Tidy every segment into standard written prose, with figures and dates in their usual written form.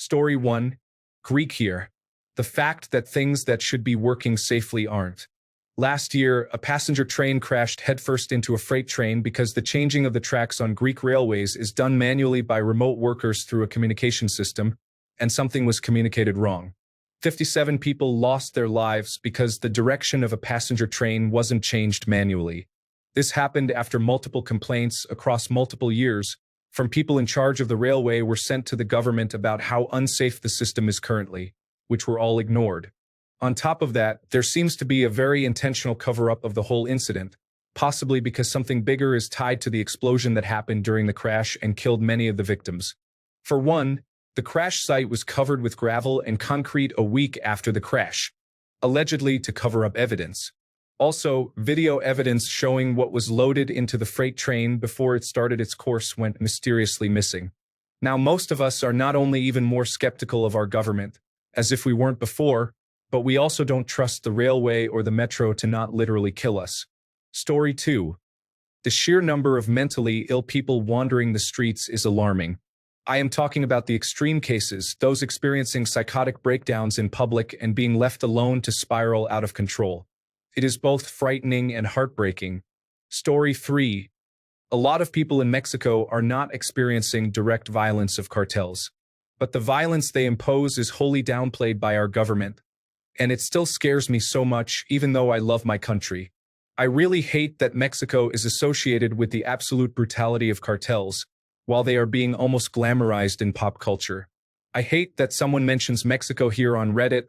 Story 1. Greek here. The fact that things that should be working safely aren't. Last year, a passenger train crashed headfirst into a freight train because the changing of the tracks on Greek railways is done manually by remote workers through a communication system, and something was communicated wrong. 57 people lost their lives because the direction of a passenger train wasn't changed manually. This happened after multiple complaints across multiple years from people in charge of the railway were sent to the government about how unsafe the system is currently, which were all ignored. On top of that, there seems to be a very intentional cover-up of the whole incident, possibly because something bigger is tied to the explosion that happened during the crash and killed many of the victims. For one, the crash site was covered with gravel and concrete a week after the crash, allegedly to cover up evidence. Also, video evidence showing what was loaded into the freight train before it started its course went mysteriously missing. Now, most of us are not only even more skeptical of our government, as if we weren't before, but we also don't trust the railway or the metro to not literally kill us. Story 2. The sheer number of mentally ill people wandering the streets is alarming. I am talking about the extreme cases, those experiencing psychotic breakdowns in public and being left alone to spiral out of control. It is both frightening and heartbreaking. Story 3. A lot of people in Mexico are not experiencing direct violence of cartels, but the violence they impose is wholly downplayed by our government. And it still scares me so much, even though I love my country. I really hate that Mexico is associated with the absolute brutality of cartels, while they are being almost glamorized in pop culture. I hate that someone mentions Mexico here on Reddit,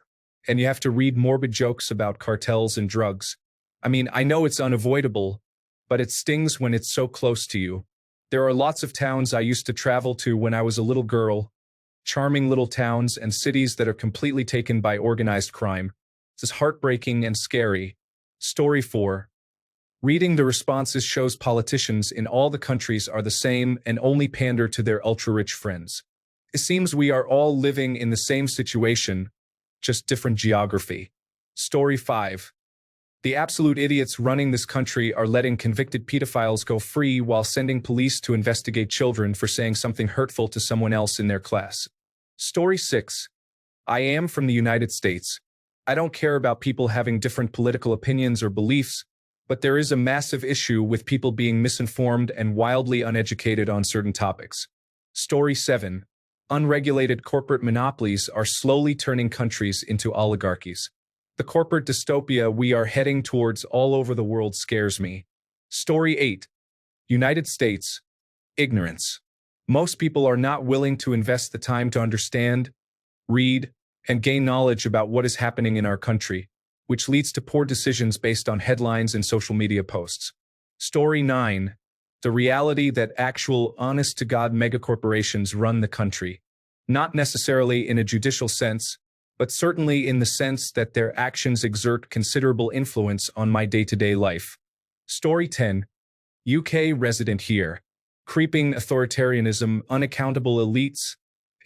and you have to read morbid jokes about cartels and drugs. I mean, I know it's unavoidable, but it stings when it's so close to you. There are lots of towns I used to travel to when I was a little girl, charming little towns and cities that are completely taken by organized crime. This is heartbreaking and scary. Story 4. Reading the responses shows politicians in all the countries are the same and only pander to their ultra-rich friends. It seems we are all living in the same situation, just different geography. Story 5. The absolute idiots running this country are letting convicted pedophiles go free while sending police to investigate children for saying something hurtful to someone else in their class. Story 6. I am from the United States. I don't care about people having different political opinions or beliefs, but there is a massive issue with people being misinformed and wildly uneducated on certain topics. Story 7. Unregulated corporate monopolies are slowly turning countries into oligarchies. The corporate dystopia we are heading towards all over the world scares me. Story 8. United States. Ignorance. Most people are not willing to invest the time to understand, read, and gain knowledge about what is happening in our country, which leads to poor decisions based on headlines and social media posts. Story 9. The reality that actual, honest-to-God megacorporations run the country. Not necessarily in a judicial sense, but certainly in the sense that their actions exert considerable influence on my day-to-day life. Story 10. UK resident here. Creeping authoritarianism, unaccountable elites,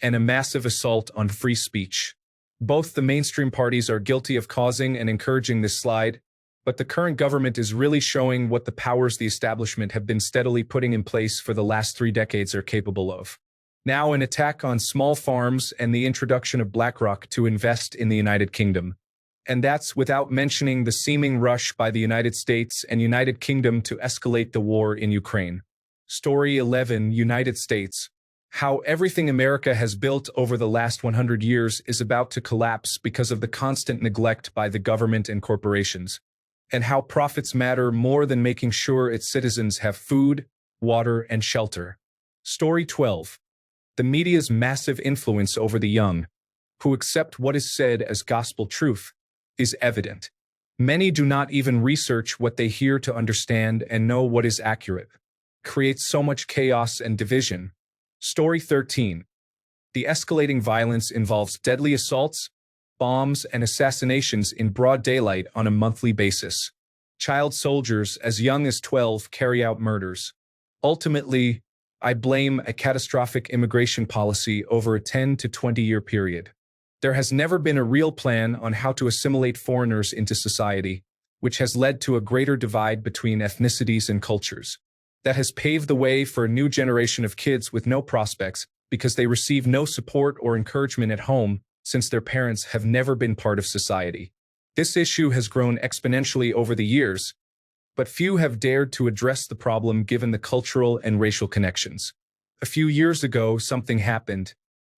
and a massive assault on free speech. Both the mainstream parties are guilty of causing and encouraging this slide, but the current government is really showing what the powers the establishment have been steadily putting in place for the last 3 decades are capable of. Now an attack on small farms and the introduction of BlackRock to invest in the United Kingdom. And that's without mentioning the seeming rush by the United States and United Kingdom to escalate the war in Ukraine. Story 11. United States. How everything America has built over the last 100 years is about to collapse because of the constant neglect by the government and corporations, and how profits matter more than making sure its citizens have food, water, and shelter. Story 12. The media's massive influence over the young, who accept what is said as gospel truth, is evident. Many do not even research what they hear to understand and know what is accurate. Creates so much chaos and division. Story 13. The escalating violence involves deadly assaults, bombs, and assassinations in broad daylight on a monthly basis. Child soldiers as young as 12 carry out murders. Ultimately, I blame a catastrophic immigration policy over a 10 to 20-year period. There has never been a real plan on how to assimilate foreigners into society, which has led to a greater divide between ethnicities and cultures. That has paved the way for a new generation of kids with no prospects, because they receive no support or encouragement at home since their parents have never been part of society. This issue has grown exponentially over the years, but few have dared to address the problem given the cultural and racial connections. A few years ago, something happened.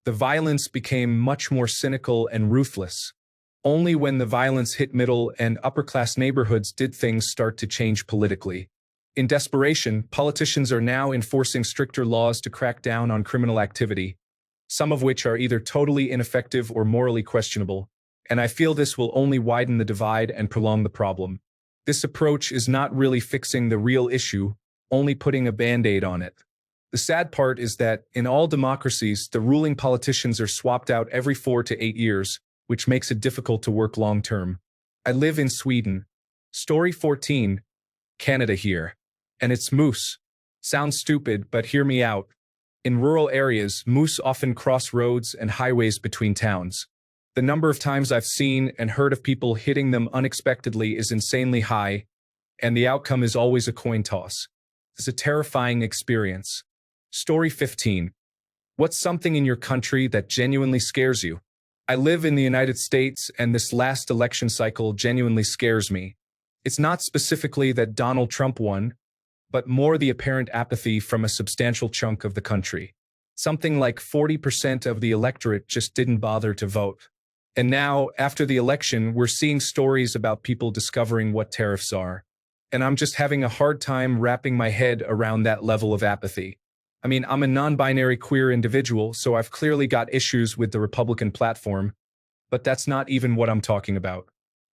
The violence became much more cynical and ruthless. Only when the violence hit middle and upper-class neighborhoods did things start to change politically. In desperation, politicians are now enforcing stricter laws to crack down on criminal activity, some of which are either totally ineffective or morally questionable, and I feel this will only widen the divide and prolong the problem. This approach is not really fixing the real issue, only putting a band-aid on it. The sad part is that, in all democracies, the ruling politicians are swapped out every 4 to 8 years, which makes it difficult to work long-term. I live in Sweden. Story 14. Canada here. And it's moose. Sounds stupid, but hear me out. In rural areas, moose often cross roads and highways between towns. The number of times I've seen and heard of people hitting them unexpectedly is insanely high, and the outcome is always a coin toss. It's a terrifying experience. Story 15. What's something in your country that genuinely scares you? I live in the United States, and this last election cycle genuinely scares me. It's not specifically that Donald Trump won, but more the apparent apathy from a substantial chunk of the country. Something like 40% of the electorate just didn't bother to vote. And now, after the election, we're seeing stories about people discovering what tariffs are. And I'm just having a hard time wrapping my head around that level of apathy. I mean, I'm a non-binary queer individual, so I've clearly got issues with the Republican platform, but that's not even what I'm talking about.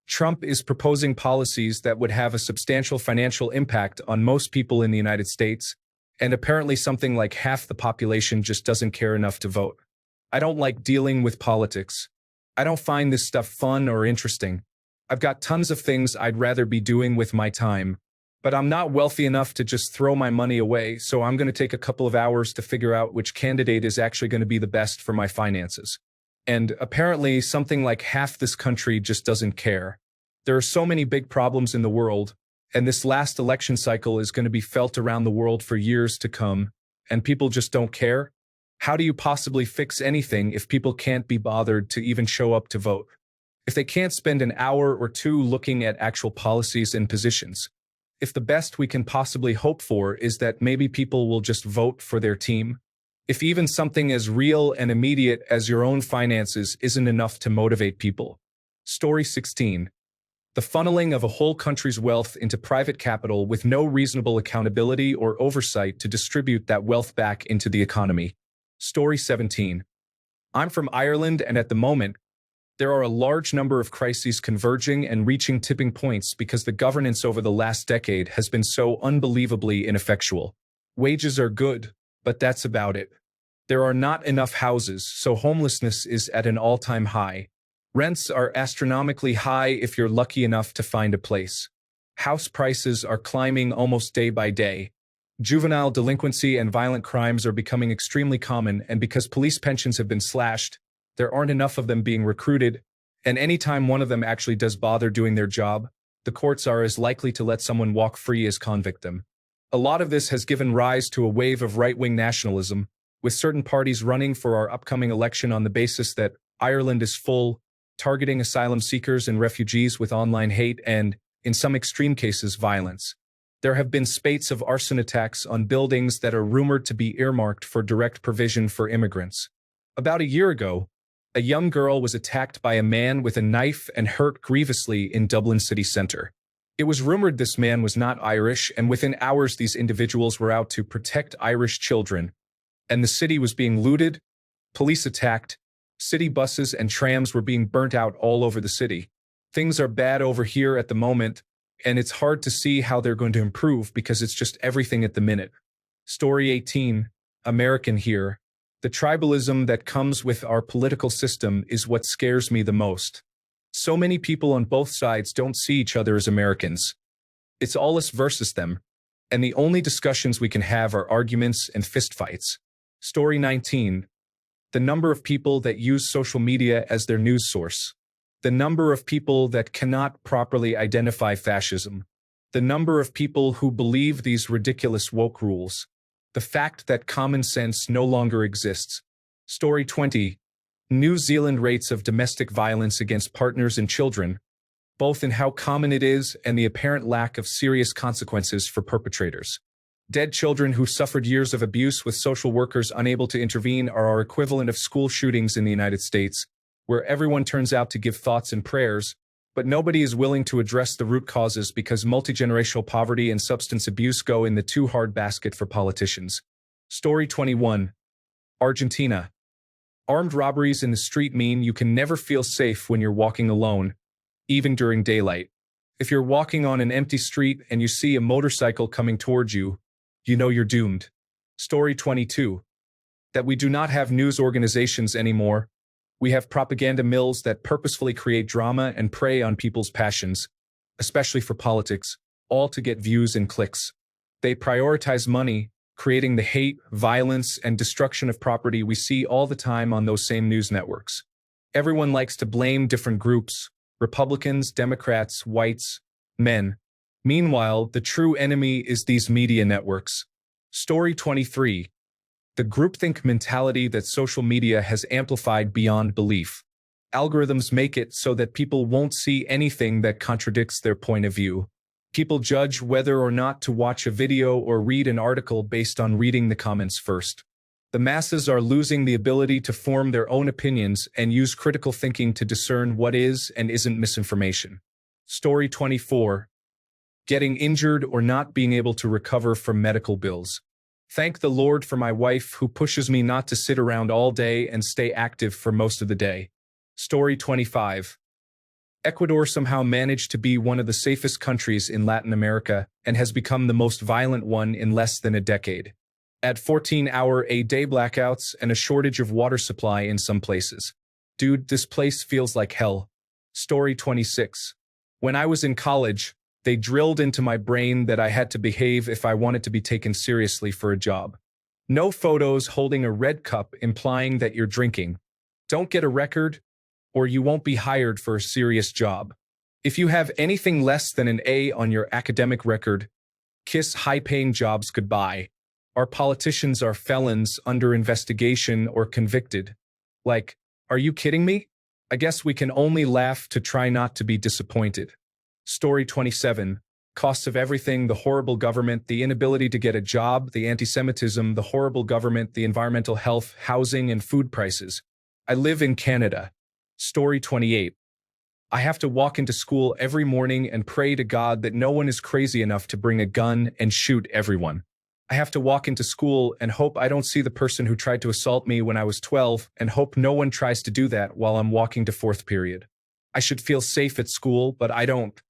Trump is proposing policies that would have a substantial financial impact on most people in the United States, and apparently something like half the population just doesn't care enough to vote. I don't like dealing with politics. I don't find this stuff fun or interesting. I've got tons of things I'd rather be doing with my time, but I'm not wealthy enough to just throw my money away, so I'm going to take a couple of hours to figure out which candidate is actually going to be the best for my finances. And apparently something like half this country just doesn't care. There are so many big problems in the world, and this last election cycle is going to be felt around the world for years to come, and people just don't care? How do you possibly fix anything if people can't be bothered to even show up to vote? If they can't spend an hour or two looking at actual policies and positions? If the best we can possibly hope for is that maybe people will just vote for their team? If even something as real and immediate as your own finances isn't enough to motivate people? Story 16. The funneling of a whole country's wealth into private capital with no reasonable accountability or oversight to distribute that wealth back into the economy. Story 17. I'm from Ireland, and at the moment, there are a large number of crises converging and reaching tipping points because the governance over the last decade has been so unbelievably ineffectual. Wages are good, but that's about it. There are not enough houses, so homelessness is at an all-time high. Rents are astronomically high if you're lucky enough to find a place. House prices are climbing almost day by day. Juvenile delinquency and violent crimes are becoming extremely common, and because police pensions have been slashed, there aren't enough of them being recruited, and anytime one of them actually does bother doing their job, the courts are as likely to let someone walk free as convict them. A lot of this has given rise to a wave of right-wing nationalism, with certain parties running for our upcoming election on the basis that Ireland is full, targeting asylum seekers and refugees with online hate and, in some extreme cases, violence. There have been spates of arson attacks on buildings that are rumored to be earmarked for direct provision for immigrants. About a year ago, a young girl was attacked by a man with a knife and hurt grievously in Dublin city centre. It was rumored this man was not Irish, and within hours these individuals were out to protect Irish children, and the city was being looted, police attacked, city buses and trams were being burnt out all over the city. Things are bad over here at the moment, and it's hard to see how they're going to improve because it's just everything at the minute. Story 18. American here. The tribalism that comes with our political system is what scares me the most. So many people on both sides don't see each other as Americans. It's all us versus them, and the only discussions we can have are arguments and fistfights. Story 19. The number of people that use social media as their news source. The number of people that cannot properly identify fascism. The number of people who believe these ridiculous woke rules. The fact that common sense no longer exists. Story 20. New Zealand rates of domestic violence against partners and children, both in how common it is and the apparent lack of serious consequences for perpetrators. Dead children who suffered years of abuse with social workers unable to intervene are our equivalent of school shootings in the United States, where everyone turns out to give thoughts and prayers, but nobody is willing to address the root causes because multi-generational poverty and substance abuse go in the too hard basket for politicians. Story 21. Argentina. Armed robberies in the street mean you can never feel safe when you're walking alone, even during daylight. If you're walking on an empty street and you see a motorcycle coming towards you, you know you're doomed. Story 22. That we do not have news organizations anymore. We have propaganda mills that purposefully create drama and prey on people's passions, especially for politics, all to get views and clicks. They prioritize money, creating the hate, violence, and destruction of property we see all the time on those same news networks. Everyone likes to blame different groups: Republicans, Democrats, whites, men. Meanwhile, the true enemy is these media networks. Story 23. The groupthink mentality that social media has amplified beyond belief. Algorithms make it so that people won't see anything that contradicts their point of view. People judge whether or not to watch a video or read an article based on reading the comments first. The masses are losing the ability to form their own opinions and use critical thinking to discern what is and isn't misinformation. Story 24. Getting injured or not being able to recover from medical bills. Thank the Lord for my wife who pushes me not to sit around all day and stay active for most of the day. Story 25. Ecuador somehow managed to be one of the safest countries in Latin America and has become the most violent one in less than a decade. At 14-hour-a-day blackouts and a shortage of water supply in some places. Dude, this place feels like hell. Story 26. When I was in college, they drilled into my brain that I had to behave if I wanted to be taken seriously for a job. No photos holding a red cup implying that you're drinking. Don't get a record, or you won't be hired for a serious job. If you have anything less than an A on your academic record, kiss high-paying jobs goodbye. Our politicians are felons under investigation or convicted. Like, are you kidding me? I guess we can only laugh to try not to be disappointed. Story 27. Costs of everything: the horrible government, the inability to get a job, the anti-Semitism, the horrible government, the environmental health, housing, and food prices. I live in Canada. Story 28. I have to walk into school every morning and pray to God that no one is crazy enough to bring a gun and shoot everyone. I have to walk into school and hope I don't see the person who tried to assault me when I was 12 and hope no one tries to do that while I'm walking to fourth period. I should feel safe at school, but I don't.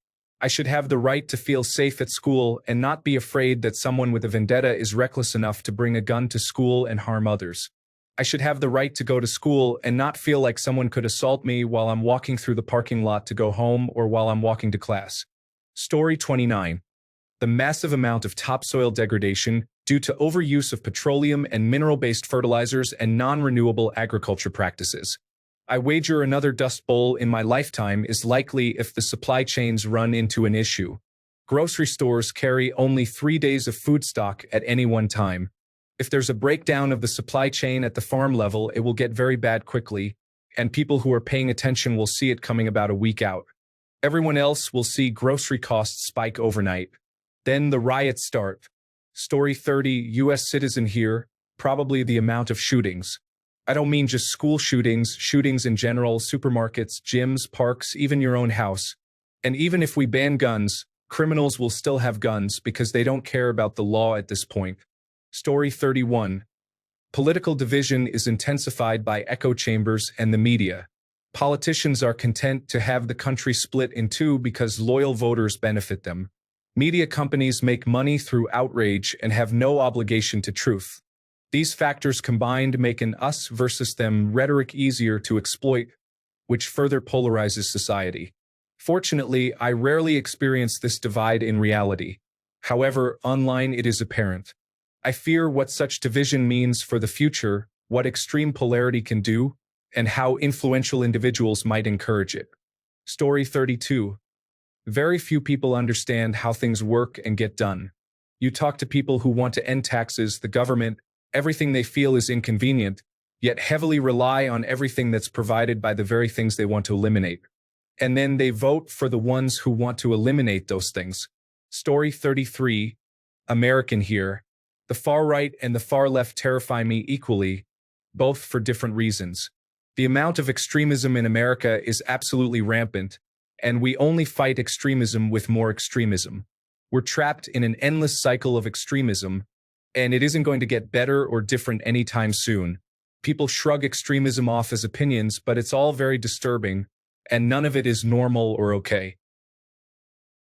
I should have the right to feel safe at school and not be afraid that someone with a vendetta is reckless enough to bring a gun to school and harm others. I should have the right to go to school and not feel like someone could assault me while I'm walking through the parking lot to go home or while I'm walking to class. Story 29. The massive amount of topsoil degradation due to overuse of petroleum and mineral-based fertilizers and non-renewable agriculture practices. I wager another Dust Bowl in my lifetime is likely if the supply chains run into an issue. Grocery stores carry only 3 days of food stock at any one time. If there's a breakdown of the supply chain at the farm level, it will get very bad quickly, and people who are paying attention will see it coming about a week out. Everyone else will see grocery costs spike overnight. Then the riots start. Story 30. U.S. citizen here, probably the amount of shootings. I don't mean just school shootings, shootings in general, supermarkets, gyms, parks, even your own house. And even if we ban guns, criminals will still have guns because they don't care about the law at this point. Story 31. Political division is intensified by echo chambers and the media. Politicians are content to have the country split in two because loyal voters benefit them. Media companies make money through outrage and have no obligation to truth. These factors combined make an us versus them rhetoric easier to exploit, which further polarizes society. Fortunately, I rarely experience this divide in reality. However, online it is apparent. I fear what such division means for the future, what extreme polarity can do, and how influential individuals might encourage it. Story 32. Very few people understand how things work and get done. You talk to people who want to end taxes, the government, everything they feel is inconvenient, yet heavily rely on everything that's provided by the very things they want to eliminate. And then they vote for the ones who want to eliminate those things. Story 33, American here. The far right and the far left terrify me equally, both for different reasons. The amount of extremism in America is absolutely rampant, and we only fight extremism with more extremism. We're trapped in an endless cycle of extremism, and it isn't going to get better or different anytime soon. People shrug extremism off as opinions, but it's all very disturbing, and none of it is normal or okay.